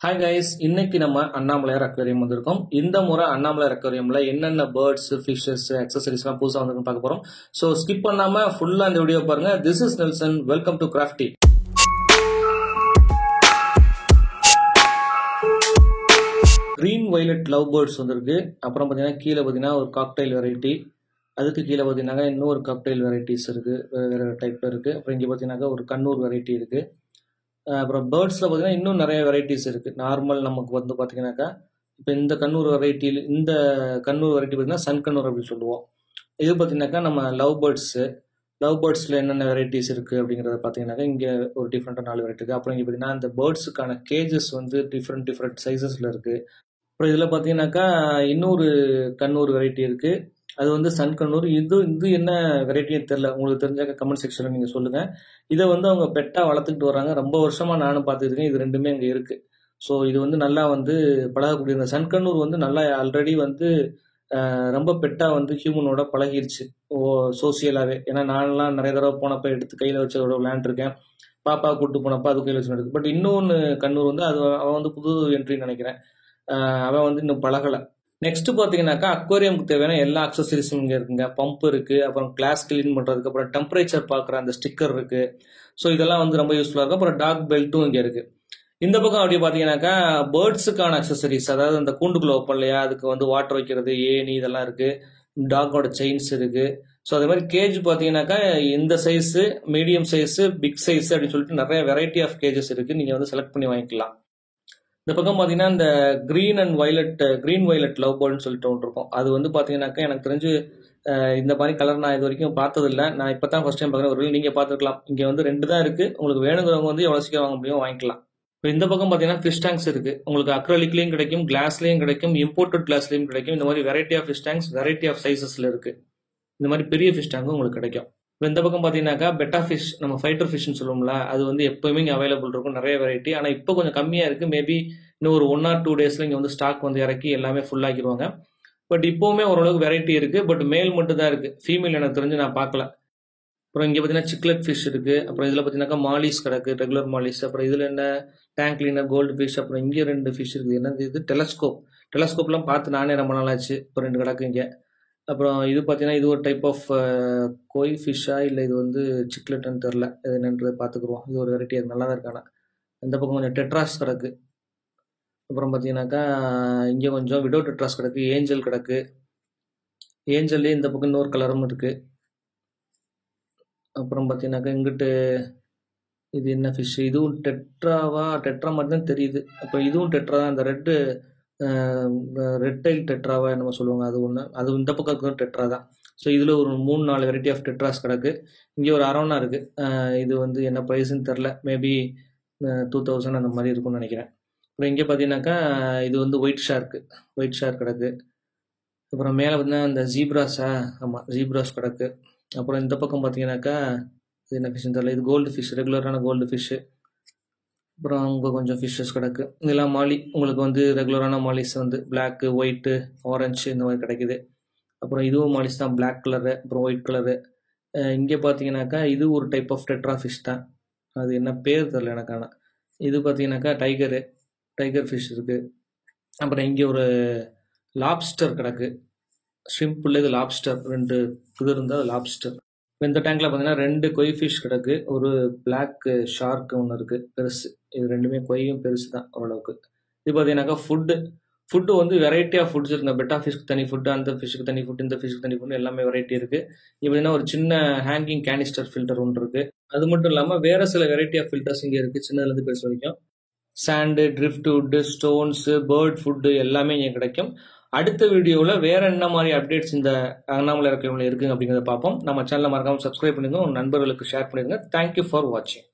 Hi guys, இன்னைக்கு நம்ம Annamalaiyar aquarium வந்திருக்கோம். இந்த முறை அண்ணாமலையார் அக்வேரியம்ல என்னென்ன பேர்ட்ஸ், ஃபிஷஸ், அக்சசரிஸ்லாம் புதுசாக வந்திருக்குன்னு பார்க்க போறோம். ஸோ ஸ்கிப் பண்ணாம ஃபுல்லா இந்த வீடியோ பாருங்க. This is Nelson. Welcome to crafty. Green violet love birds வந்திருக்கு. அப்புறம் பார்த்தீங்கன்னா கீழே பார்த்தீங்கன்னா ஒரு காக்டைல் வெரைட்டி, அதுக்கு கீழே பார்த்தீங்கன்னா இன்னொரு காக்டைல் வெரைட்டிஸ் இருக்கு, வேற டைப்ல இருக்கு. அப்புறம் இங்கே பார்த்தீங்கன்னா ஒரு கண்ணூர் வெரைட்டி இருக்கு. அப்புறம் பேர்ட்ஸில் பார்த்தீங்கன்னா இன்னும் நிறைய வெரைட்டிஸ் இருக்குது. நார்மல் நமக்கு வந்து பார்த்தீங்கன்னாக்கா இப்போ இந்த கண்ணூர் வெரைட்டியில் இந்த கண்ணூர் வெரைட்டி பார்த்தீங்கன்னா சன் கண்ணூர் அப்படின்னு சொல்லுவோம். இது பார்த்தீங்கன்னாக்கா நம்ம லவ் பேர்ட்ஸில் என்னென்ன வெரைட்டிஸ் இருக்குது அப்படிங்கிறத பார்த்தீங்கன்னாக்கா இங்கே ஒரு டிஃப்ரெண்ட்டாக 4 வெரைட்டி இருக்குது. அப்புறம் இங்கே பார்த்தீங்கன்னா இந்த பேர்ட்ஸுக்கான கேஜஸ் வந்து டிஃப்ரெண்ட் சைஸஸில் இருக்குது. அப்புறம் இதில் பார்த்தீங்கன்னாக்கா இன்னொரு கண்ணூர் வெரைட்டி இருக்குது. அது வந்து சன் கண்ணூர். இது என்ன வெரைட்டின்னு தெரியல. உங்களுக்கு தெரிஞ்சாக்க கமெண்ட் செக்ஷனில் நீங்கள் சொல்லுங்கள். இதை வந்து அவங்க பெட்டாக வளர்த்துக்கிட்டு வராங்க. ரொம்ப வருஷமாக நானும் பார்த்துருக்கேன். இது ரெண்டுமே அங்கே இருக்குது. ஸோ இது வந்து நல்லா வந்து பழகக்கூடிய இந்த சன் கண்ணூர் வந்து நல்லா ஆல்ரெடி வந்து ரொம்ப பெட்டாக வந்து ஹியூமனோட பழகிருச்சு சோசியலாகவே. ஏன்னா நான்லாம் நிறைய தடவை போனப்போ எடுத்து கையில் வச்சு அதோட விளையாண்டுருக்கேன். பாப்பா கூப்பிட்டு போனப்போ அது கையில் வச்சு நடக்குது. பட் இன்னொன்று கண்ணூர் வந்து அவன் வந்து புது என்ட்ரின்னு நினைக்கிறேன். அவன் வந்து இன்னும் பழகலை. நெக்ஸ்ட் பார்த்தீங்கன்னாக்கா அக்வேரியமுக்கு தேவையான எல்லா அக்சசரிஸும் இங்கே இருக்குங்க. பம்ப் இருக்கு, அப்புறம் கிளாஸ் கிளீன் பண்ணுறதுக்கு, அப்புறம் டெம்பரேச்சர் பார்க்குற அந்த ஸ்டிக்கர் இருக்கு. ஸோ இதெல்லாம் வந்து ரொம்ப யூஸ்ஃபுல்லாக இருக்கும். அப்புறம் டாக் பெல்ட்டும் இங்கே இருக்கு. இந்த பக்கம் அப்படி பார்த்தீங்கன்னாக்கா பேர்ட்ஸுக்கான அக்சசரிஸ், அதாவது அந்த கூண்டுக்குள்ள வைப்போம் இல்லையா, அதுக்கு வந்து வாட்டர் வைக்கிறது, ஏணி இதெல்லாம் இருக்கு. டாகோட செயின்ஸ் இருக்கு. ஸோ அதே மாதிரி கேஜ் பார்த்தீங்கன்னாக்கா இந்த size, medium size, big size அப்படின்னு சொல்லிட்டு நிறைய வெரைட்டி ஆஃப் கேஜஸ் இருக்கு. நீங்கள் வந்து செலக்ட் பண்ணி வாங்கிக்கலாம். இந்த பக்கம் பார்த்தீங்கன்னா இந்த கிரீன் வயலட் லவ் பேர்ட்னு சொல்லிட்டு ஒன்று இருக்கும். அது வந்து பார்த்தீங்கன்னாக்கா எனக்கு தெரிஞ்சு இந்த மாதிரி கலர் நான் இது வரைக்கும் பார்த்ததில்லை. நான் இப்போ தான் ஃபர்ஸ்ட் டைம் பார்க்குறேன். ஒரு நீங்கள் பார்த்துருக்கலாம். இங்கே வந்து 2 தான் இருக்குது. உங்களுக்கு வேணுங்கிறவங்க வந்து எவ்வளோ சீக்கிரம் வாங்க முடியும் வாங்கிக்கலாம். இப்போ இந்த பக்கம் பார்த்தீங்கன்னா ஃபிஷ் டேங்க்ஸ் இருக்குது. உங்களுக்கு அக்ரலிக்லேயும் கிடைக்கும், கிளாஸ்லேயும் கிடைக்கும், இம்போர்ட்டட் கிளாஸ்லேயும் கிடைக்கும். இந்த மாதிரி variety of fish tanks variety of சைஸஸில் இருக்குது. இந்த மாதிரி பெரிய ஃபிஷ் டேங்கும் உங்களுக்கு கிடைக்கும். இப்போ இந்த பக்கம் பார்த்தீங்கன்னாக்கா பெட்டா ஃபிஷ், நம்ம ஃபைட்டர் ஃபிஷ்னு சொல்லுவோம்ல, அது வந்து எப்போயுமே இங்கே அவைலபிள் இருக்கும், நிறைய வெரைட்டி. ஆனால் இப்போ கொஞ்சம் கம்மியாக இருக்குது. மேபி இன்னும் ஒரு 1 or 2 டேஸில் இங்கே வந்து ஸ்டாக் வந்து இறக்கி எல்லாமே ஃபுல்லாக்கிடுவாங்க. பட் இப்போவுமே ஓரளவுக்கு வெரைட்டி இருக்குது. பட் மேல் மட்டும் தான் இருக்குது, ஃபீமேல் எனக்கு தெரிஞ்சு நான் பார்க்கல. அப்புறம் இங்கே பார்த்தீங்கன்னா சிக்லெட் ஃபிஷ் இருக்குது. அப்புறம் இதில் பார்த்தீங்கன்னாக்கா மாலிஸ் கிடக்கு, ரெகுலர் மாலிஸ். அப்புறம் இதில் என்ன டேங்க் கிளீனர், கோல்டு ஃபிஷ். அப்புறம் இங்கே 2 ஃபிஷ் இருக்குது. என்னது இது? டெலஸ்கோப்லாம் பார்த்து நானே ரொம்ப நாளாச்சு. இப்போ 2 கிடக்கு இங்கே. அப்புறம் இது பார்த்தீங்கன்னா இது ஒரு டைப் ஆஃப் கோய் ஃபிஷ்ஷா இல்லை இது வந்து சிக்லெட்னு தெரில, இது என்னன்றது பார்த்துக்குருவோம். இது ஒரு வெரைட்டி, அது நல்லா தான் இருக்கான. இந்த பக்கம் கொஞ்சம் டெட்ராஸ் கிடக்கு. அப்புறம் பார்த்தீங்கன்னாக்கா இங்கே கொஞ்சம் விடோ டெட்ராஸ் கிடக்கு, ஏஞ்சல் கிடக்கு. ஏஞ்சல்லே இந்த பக்கம் இன்னொரு கலரும் இருக்குது. அப்புறம் பார்த்தீங்கன்னாக்கா இங்கிட்டு இது என்ன ஃபிஷ்? இதுவும் டெட்ரா மாதிரி தான் தெரியுது. அப்புறம் இதுவும் டெட்ரா தான். இந்த ரெட் டைல் டெட்ராவா என்னமோ சொல்லுவாங்க, அது ஒன்று. அது இந்த பக்கம் இருக்கிற டெட்ரா தான். ஸோ இதில் ஒரு 3-4 வெரைட்டி ஆஃப் டெட்ராஸ் கிடக்கு. இங்கே ஒரு அரோனா இருக்குது. இது வந்து என்ன ப்ரைஸ்ன்னு தெரில. மேபி 2000 அந்த மாதிரி இருக்கும்னு நினைக்கிறேன். அப்புறம் இங்கே பார்த்தீங்கன்னாக்கா இது வந்து ஒயிட் ஷார்க் கிடக்கு. அப்புறம் மேலே பார்த்தீங்கன்னா இந்த ஜீப்ராஸ் கிடக்கு. அப்புறம் இந்த பக்கம் பார்த்தீங்கன்னாக்கா இது என்ன ஃபிஷ்னு தெரில. இது கோல்டு ஃபிஷ், ரெகுலரான கோல்டு ஃபிஷ்ஷு. அப்புறம் அங்கே கொஞ்சம் ஃபிஷ்ஷஸ் கிடக்கு. இதெல்லாம் மாலி, உங்களுக்கு வந்து ரெகுலரான மாலிஸ் வந்து பிளாக்கு, ஒயிட்டு, ஆரஞ்சு இந்த மாதிரி கிடைக்குது. அப்புறம் இதுவும் மாலிஸ் தான், பிளாக் கலரு, அப்புறம் ஒயிட் கலரு. இங்கே பார்த்தீங்கன்னாக்கா இது ஒரு டைப் ஆஃப் டெட்ரா ஃபிஷ் தான், அது என்ன பேர் தெரில எனக்கான. இது பார்த்தீங்கன்னாக்கா டைகர் ஃபிஷ் இருக்குது. அப்புறம் இங்கே ஒரு லாப்ஸ்டர் கிடக்கு. ஷ்ரிம்பில் இது லாப்ஸ்டர், 2 இது இருந்தால் லாப்ஸ்டர். இந்த டேங்க்ல பார்த்தீங்கன்னா 2 கொய் ஃபிஷ் கிடக்கு. ஒரு பிளாக் ஷார்க் ஒன்று இருக்குது, பெருசு. இது 2மே கொய்யும் பெருசு தான் ஓரளவுக்கு. இது பார்த்தீங்கன்னாக்கா ஃபுட்டு வந்து வெரைட்டி ஆஃப் ஃபுட்ஸ் இருக்குது. பெட்டா ஃபிஷ்க்கு தனி ஃபுட்டு, அந்த ஃபிஷ்க்கு தனி ஃபுட்டு, இந்த ஃபிஷ்க்கு தனி ஃபுட்டு, எல்லாமே வெரைட்டி இருக்குது. இது பார்த்தீங்கன்னா ஒரு சின்ன ஹேங்கிங் கேனிஸ்டர் ஃபில்டர் ஒன்று இருக்குது. அது மட்டும் இல்லாமல் வேறு சில வெரைட்டி ஆஃப் ஃபில்டர்ஸ் இங்கே இருக்குது, சின்னதுலேருந்து பெருசு வரைக்கும். Sand, drift wood, stones, bird food எல்லாமே இங்கே கிடைக்கும். அடுத்த வீடியோவில் வேற என்ன மாதிரி அப்டேட்ஸ் இந்த அண்ணாமலை அக்வேரியம்ல இருக்குங்க அப்படிங்கிறத பார்ப்போம். நம்ம சேனலை மறக்காமல் சப்ஸ்கிரைப் பண்ணுங்க, உங்கள் நண்பர்களுக்கு ஷேர் பண்ணிடுங்க. தேங்க்யூ ஃபார் வாட்சிங்.